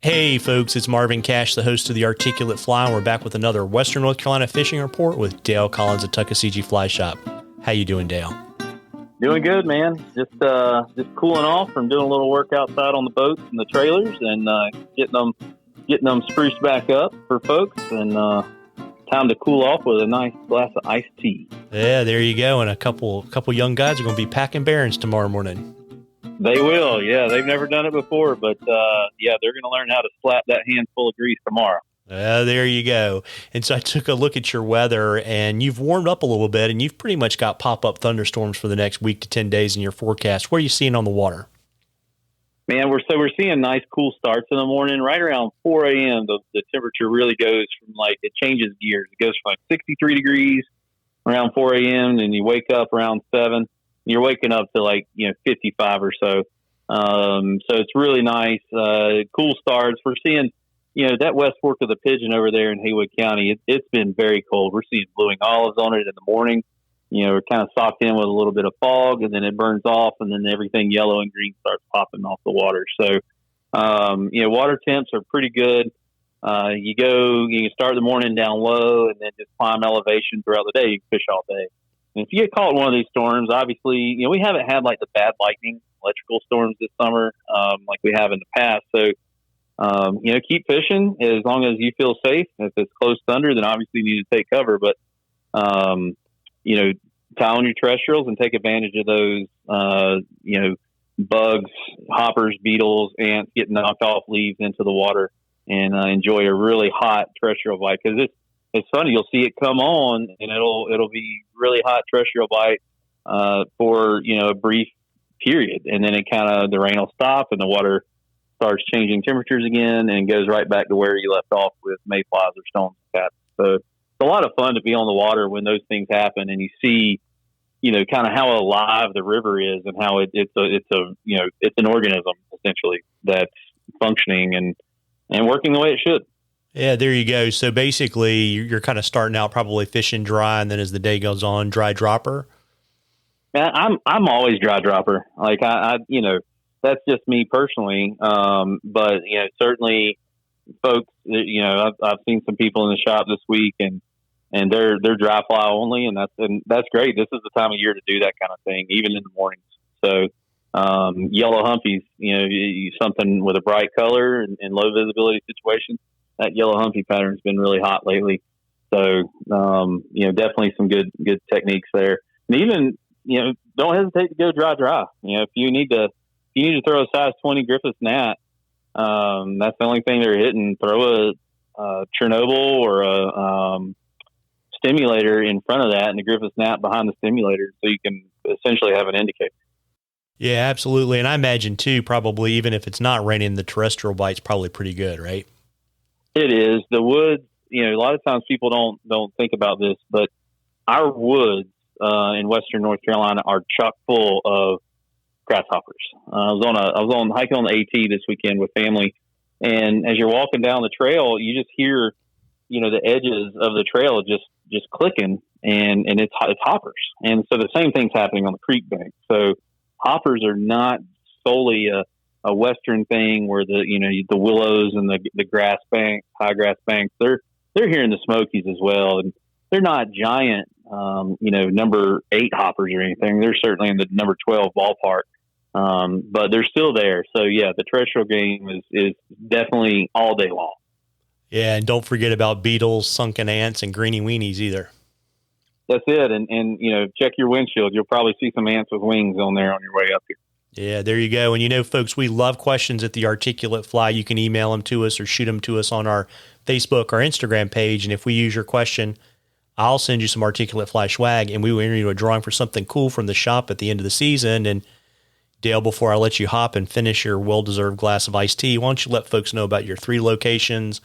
Hey folks, it's Marvin Cash, the host of the Articulate Fly, and we're back with another Western North Carolina fishing report with Dale Collins at Tuckaseegee Fly Shop. How you doing, Dale? Doing good, man. Just cooling off from doing a little work outside on the boats and the trailers, and getting them spruced back up for folks, and time to cool off with a nice glass of iced tea. Yeah, there you go. And a couple young guys are going to be packing bearings tomorrow morning. They will, yeah. They've never done it before, but they're going to learn how to slap that handful of grease tomorrow. There you go. And so I took a look at your weather, and you've warmed up a little bit, and you've pretty much got pop-up thunderstorms for the next week to 10 days in your forecast. What are you seeing on the water? Man, we're seeing nice cool starts in the morning. Right around 4 a.m., the temperature really goes from it changes gears. It goes from 63 degrees around 4 a.m., and you wake up around 7. You're waking up to 55 or so. So it's really nice, cool starts. We're seeing, that West Fork of the Pigeon over there in Haywood County. It's been very cold. We're seeing blueing olives on it in the morning. We're kind of socked in with a little bit of fog, and then it burns off, and then everything yellow and green starts popping off the water. So, water temps are pretty good. You can start the morning down low and then just climb elevation throughout the day. You can fish all day. And if you get caught in one of these storms, obviously, we haven't had the bad lightning, electrical storms this summer like we have in the past. So, keep fishing as long as you feel safe. If it's close thunder, then obviously you need to take cover. But, tie on your terrestrials and take advantage of those, bugs, hoppers, beetles, ants getting knocked off leaves into the water, and enjoy a really hot terrestrial bite. Because it's funny, you'll see it come on, and it'll be really hot terrestrial bite for a brief period, and then the rain will stop and the water starts changing temperatures again and goes right back to where you left off with mayflies or stone cats. So it's a lot of fun to be on the water when those things happen, and you see kind of how alive the river is, and how it's an organism essentially that's functioning and working the way it should. Yeah, there you go. So basically, you're kind of starting out probably fishing dry, and then as the day goes on, dry dropper. I'm always dry dropper. I that's just me personally. But certainly, folks, I've seen some people in the shop this week, and they're dry fly only, and that's great. This is the time of year to do that kind of thing, even in the mornings. So yellow humpies, something with a bright color and low visibility situation. That yellow humpy pattern has been really hot lately. So, definitely some good techniques there. And even, don't hesitate to go dry. If you need to throw a size 20 Griffiths gnat, that's the only thing they're hitting. Throw a Chernobyl or a stimulator in front of that, and the Griffiths gnat behind the stimulator, so you can essentially have an indicator. Yeah, absolutely. And I imagine too, probably even if it's not raining, the terrestrial bite's probably pretty good, right? It is. The woods, a lot of times people don't think about this, but our woods in Western North Carolina are chock full of grasshoppers. I was on hiking on the AT this weekend with family, and as you're walking down the trail, you just hear, the edges of the trail just clicking, and it's hoppers. And so the same thing's happening on the creek bank. So hoppers are not solely a Western thing where the willows and the grass banks, high grass banks, they're here in the Smokies as well. And they're not giant, number 8 hoppers or anything. They're certainly in the number 12 ballpark. But they're still there. So yeah, the terrestrial game is definitely all day long. Yeah. And don't forget about beetles, sunken ants, and greeny weenies either. That's it. And check your windshield. You'll probably see some ants with wings on there on your way up here. Yeah, there you go. And folks, we love questions at the Articulate Fly. You can email them to us or shoot them to us on our Facebook or Instagram page. And if we use your question, I'll send you some Articulate Fly swag, and we will enter you a drawing for something cool from the shop at the end of the season. And Dale, before I let you hop and finish your well-deserved glass of iced tea, why don't you let folks know about your 3 locations,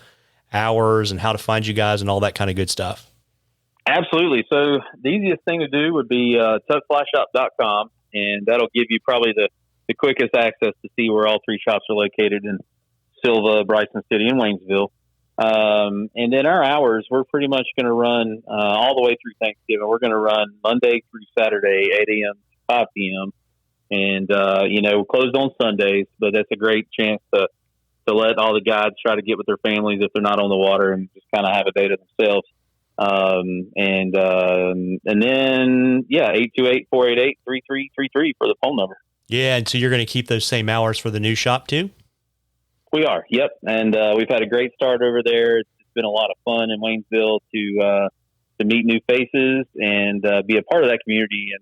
hours, and how to find you guys and all that kind of good stuff? Absolutely. So the easiest thing to do would be tuckflyshop.com, and that'll give you probably the quickest access to see where all 3 shops are located in Silva, Bryson City, and Waynesville. And then our hours, we're pretty much going to run all the way through Thanksgiving. We're going to run Monday through Saturday, 8 a.m. to 5 p.m. And, we're closed on Sundays, but that's a great chance to to let all the guides try to get with their families if they're not on the water and just kind of have a day to themselves. And then 828-488-3333 for the phone number. Yeah. And so you're going to keep those same hours for the new shop too? We are. Yep. And, we've had a great start over there. It's been a lot of fun in Waynesville to meet new faces and, be a part of that community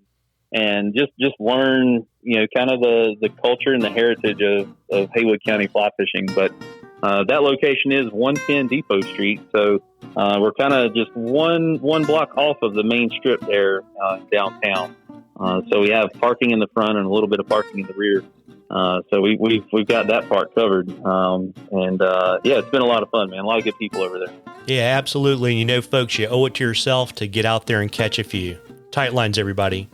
and just learn, kind of the culture and the heritage of Haywood County fly fishing. But, that location is 110 Depot Street. So, we're kind of just one block off of the main strip there, downtown. So we have parking in the front and a little bit of parking in the rear. So we've got that part covered. It's been a lot of fun, man. A lot of good people over there. Yeah, absolutely. And folks, you owe it to yourself to get out there and catch a few. Tight lines, everybody.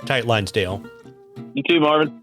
Tight lines, Dale. You too, Marvin.